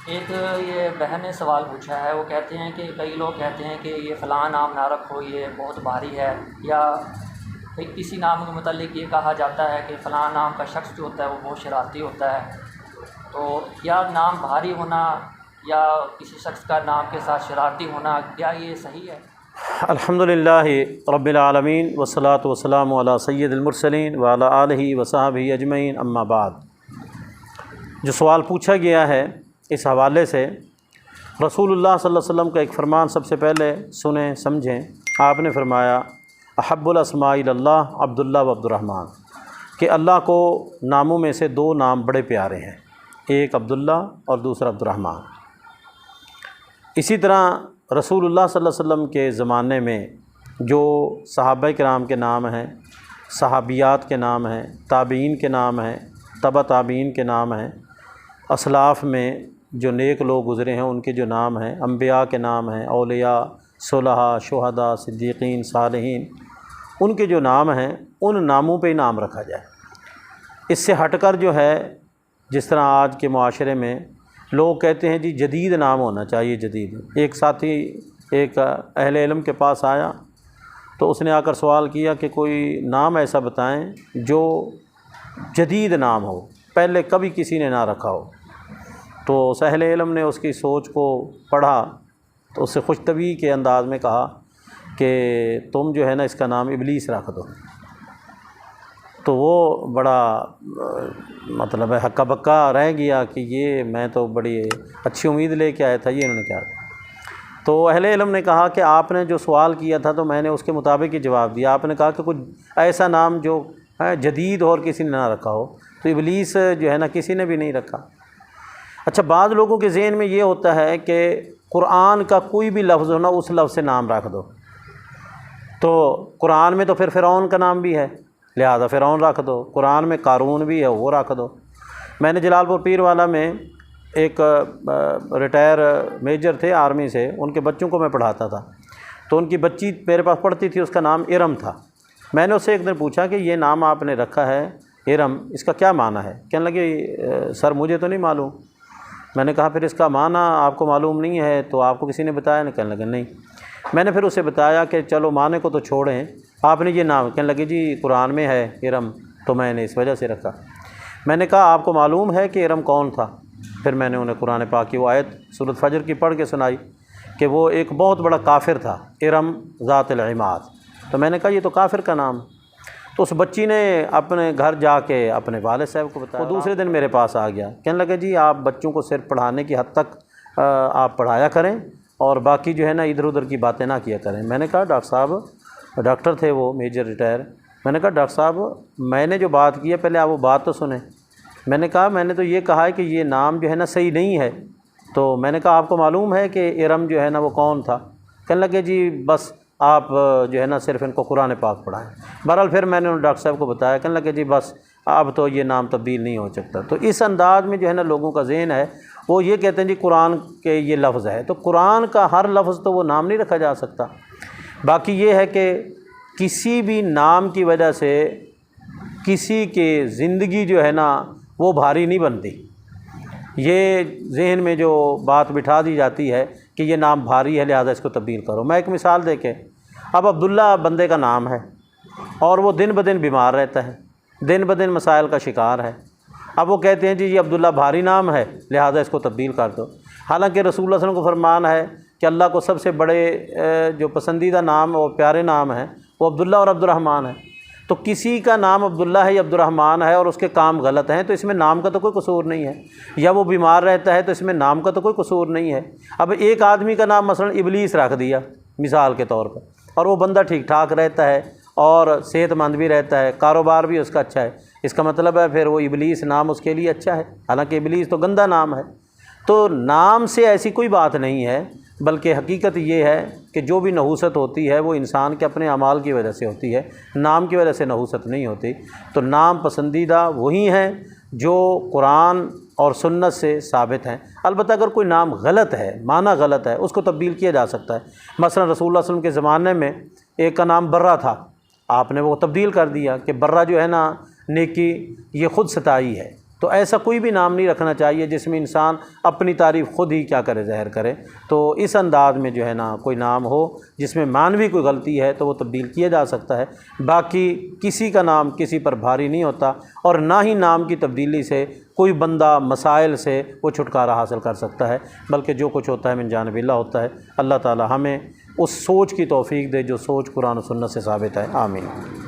ایک یہ بہن نے سوال پوچھا ہے، وہ کہتے ہیں کہ کئی لوگ کہتے ہیں کہ یہ فلاں نام نہ رکھو، یہ بہت بھاری ہے، یا کسی نام کے متعلق یہ کہا جاتا ہے کہ فلاں نام کا شخص جو ہوتا ہے وہ بہت شرارتی ہوتا ہے، تو کیا نام بھاری ہونا یا کسی شخص کا نام کے ساتھ شرارتی ہونا کیا یہ صحیح ہے؟ الحمدللہ رب العالمین والصلاة والسلام علی سید المرسلین وعلی آلہ وصحبہ اجمعین، اما بعد۔ جو سوال پوچھا گیا ہے اس حوالے سے رسول اللہ صلی اللہ علیہ وسلم کا ایک فرمان سب سے پہلے سنیں سمجھیں۔ آپ نے فرمایا احب الاسماء اللہ عبداللہ و عبد الرحمن، کہ اللہ کو ناموں میں سے دو نام بڑے پیارے ہیں، ایک عبداللہ اور دوسرا عبد الرحمن۔ اسی طرح رسول اللہ صلی اللہ علیہ وسلم کے زمانے میں جو صحابہ کرام کے نام ہیں، صحابیات کے نام ہیں، تابعین کے نام ہیں، تبع تابعین کے نام ہیں، اسلاف میں جو نیک لوگ گزرے ہیں ان کے جو نام ہیں، انبیاء کے نام ہیں، اولیاء، صلحاء، شہداء، صدیقین، صالحین، ان کے جو نام ہیں ان ناموں پہ ہی نام رکھا جائے۔ اس سے ہٹ کر جو ہے جس طرح آج کے معاشرے میں لوگ کہتے ہیں جی جدید نام ہونا چاہیے، جدید۔ ایک ساتھی ایک اہل علم کے پاس آیا تو اس نے آ کر سوال کیا کہ کوئی نام ایسا بتائیں جو جدید نام ہو، پہلے کبھی کسی نے نہ رکھا ہو۔ تو اس اہل علم نے اس کی سوچ کو پڑھا تو اس سے خوش طبعی کے انداز میں کہا کہ تم جو ہے نا اس کا نام ابلیس رکھ دو۔ تو وہ بڑا مطلب ہے ہکا بکا رہ گیا کہ یہ میں تو بڑی اچھی امید لے کے آیا تھا، یہ انہوں نے کیا کہا۔ تو اہل علم نے کہا کہ آپ نے جو سوال کیا تھا تو میں نے اس کے مطابق ہی جواب دیا۔ آپ نے کہا کہ کچھ ایسا نام جو جدید اور کسی نے نہ رکھا ہو، تو ابلیس جو ہے نا کسی نے بھی نہیں رکھا۔ اچھا، بعض لوگوں کے ذہن میں یہ ہوتا ہے کہ قرآن کا کوئی بھی لفظ ہو نا اس لفظ سے نام رکھ دو، تو قرآن میں تو پھر فرعون کا نام بھی ہے لہذا فرعون رکھ دو، قرآن میں قارون بھی ہے وہ رکھ دو۔ میں نے جلال پور پیر والا میں ایک ریٹائر میجر تھے آرمی سے، ان کے بچوں کو میں پڑھاتا تھا، تو ان کی بچی میرے پاس پڑھتی تھی، اس کا نام ارم تھا۔ میں نے اس سے ایک دن پوچھا کہ یہ نام آپ نے رکھا ہے ارم، اس کا کیا معنی ہے؟ کہنے لگے سر مجھے تو نہیں معلوم۔ میں نے کہا پھر اس کا معنی آپ کو معلوم نہیں ہے تو آپ کو کسی نے بتایا نہیں؟ کہنے لگے نہیں۔ میں نے پھر اسے بتایا کہ چلو معنی کو تو چھوڑیں، آپ نے یہ نام، کہنے لگے جی قرآن میں ہے ارم تو میں نے اس وجہ سے رکھا۔ میں نے کہا آپ کو معلوم ہے کہ ارم کون تھا؟ پھر میں نے انہیں قرآن پاک کی وہ آیت سورۃ فجر کی پڑھ کے سنائی کہ وہ ایک بہت بڑا کافر تھا، ارم ذات العماد۔ تو میں نے کہا یہ تو کافر کا نام۔ تو اس بچی نے اپنے گھر جا کے اپنے والد صاحب کو بتایا، وہ دوسرے دن میرے پاس آ گیا، کہنے لگے جی آپ بچوں کو صرف پڑھانے کی حد تک آپ پڑھایا کریں اور باقی جو ہے نا ادھر ادھر کی باتیں نہ کیا کریں۔ میں نے کہا ڈاکٹر صاحب، ڈاکٹر تھے وہ میجر ریٹائر، میں نے کہا ڈاکٹر صاحب میں نے جو بات کی ہے پہلے آپ وہ بات تو سنیں۔ میں نے کہا میں نے تو یہ کہا ہے کہ یہ نام جو ہے نا صحیح نہیں ہے۔ تو میں نے کہا آپ کو معلوم ہے کہ ارم جو ہے نا وہ کون تھا؟ کہنے لگے جی بس آپ جو ہے نا صرف ان کو قرآن پاک پڑھائیں۔ بہرحال پھر میں نے ان ڈاکٹر صاحب کو بتایا، کہنے لگے جی بس اب تو یہ نام تبدیل نہیں ہو سکتا۔ تو اس انداز میں جو ہے نا لوگوں کا ذہن ہے، وہ یہ کہتے ہیں جی قرآن کے یہ لفظ ہے، تو قرآن کا ہر لفظ تو وہ نام نہیں رکھا جا سکتا۔ باقی یہ ہے کہ کسی بھی نام کی وجہ سے کسی کی زندگی جو ہے نا وہ بھاری نہیں بنتی۔ یہ ذہن میں جو بات بٹھا دی جاتی ہے کہ یہ نام بھاری ہے لہذا اس کو تبدیل کرو۔ میں ایک مثال دے کے، اب عبداللہ بندے کا نام ہے اور وہ دن بدن بیمار رہتا ہے، دن بدن مسائل کا شکار ہے۔ اب وہ کہتے ہیں جی یہ عبداللہ بھاری نام ہے لہذا اس کو تبدیل کر دو، حالانکہ رسول اللہ صلی اللہ علیہ وسلم کو فرمان ہے کہ اللہ کو سب سے بڑے جو پسندیدہ نام اور پیارے نام ہیں وہ عبداللہ اور عبد الرحمن ہے۔ تو کسی کا نام عبداللہ ہے یا عبد الرحمن ہے اور اس کے کام غلط ہیں تو اس میں نام کا تو کوئی قصور نہیں ہے، یا وہ بیمار رہتا ہے تو اس میں نام کا تو کوئی قصور نہیں ہے۔ اب ایک آدمی کا نام مثلا ابلیس رکھ دیا مثال کے طور پر، اور وہ بندہ ٹھیک ٹھاک رہتا ہے اور صحت مند بھی رہتا ہے، کاروبار بھی اس کا اچھا ہے، اس کا مطلب ہے پھر وہ ابلیس نام اس کے لیے اچھا ہے، حالانکہ ابلیس تو گندہ نام ہے۔ تو نام سے ایسی کوئی بات نہیں ہے، بلکہ حقیقت یہ ہے کہ جو بھی نحوست ہوتی ہے وہ انسان کے اپنے اعمال کی وجہ سے ہوتی ہے، نام کی وجہ سے نحوست نہیں ہوتی۔ تو نام پسندیدہ وہی ہیں جو قرآن اور سنت سے ثابت ہیں۔ البتہ اگر کوئی نام غلط ہے، معنی غلط ہے، اس کو تبدیل کیا جا سکتا ہے۔ مثلا رسول اللہ صلی اللہ علیہ وسلم کے زمانے میں ایک کا نام برہ تھا، آپ نے وہ تبدیل کر دیا کہ برہ جو ہے نا نیکی، یہ خود ستائی ہے، تو ایسا کوئی بھی نام نہیں رکھنا چاہیے جس میں انسان اپنی تعریف خود ہی کیا کرے، ظاہر کرے۔ تو اس انداز میں جو ہے نا کوئی نام ہو جس میں معنوی کوئی غلطی ہے تو وہ تبدیل کیا جا سکتا ہے، باقی کسی کا نام کسی پر بھاری نہیں ہوتا، اور نہ ہی نام کی تبدیلی سے کوئی بندہ مسائل سے وہ چھٹکارا حاصل کر سکتا ہے، بلکہ جو کچھ ہوتا ہے من جانب اللہ ہوتا ہے۔ اللہ تعالی ہمیں اس سوچ کی توفیق دے جو سوچ قرآن و سنت سے ثابت ہے، آمین۔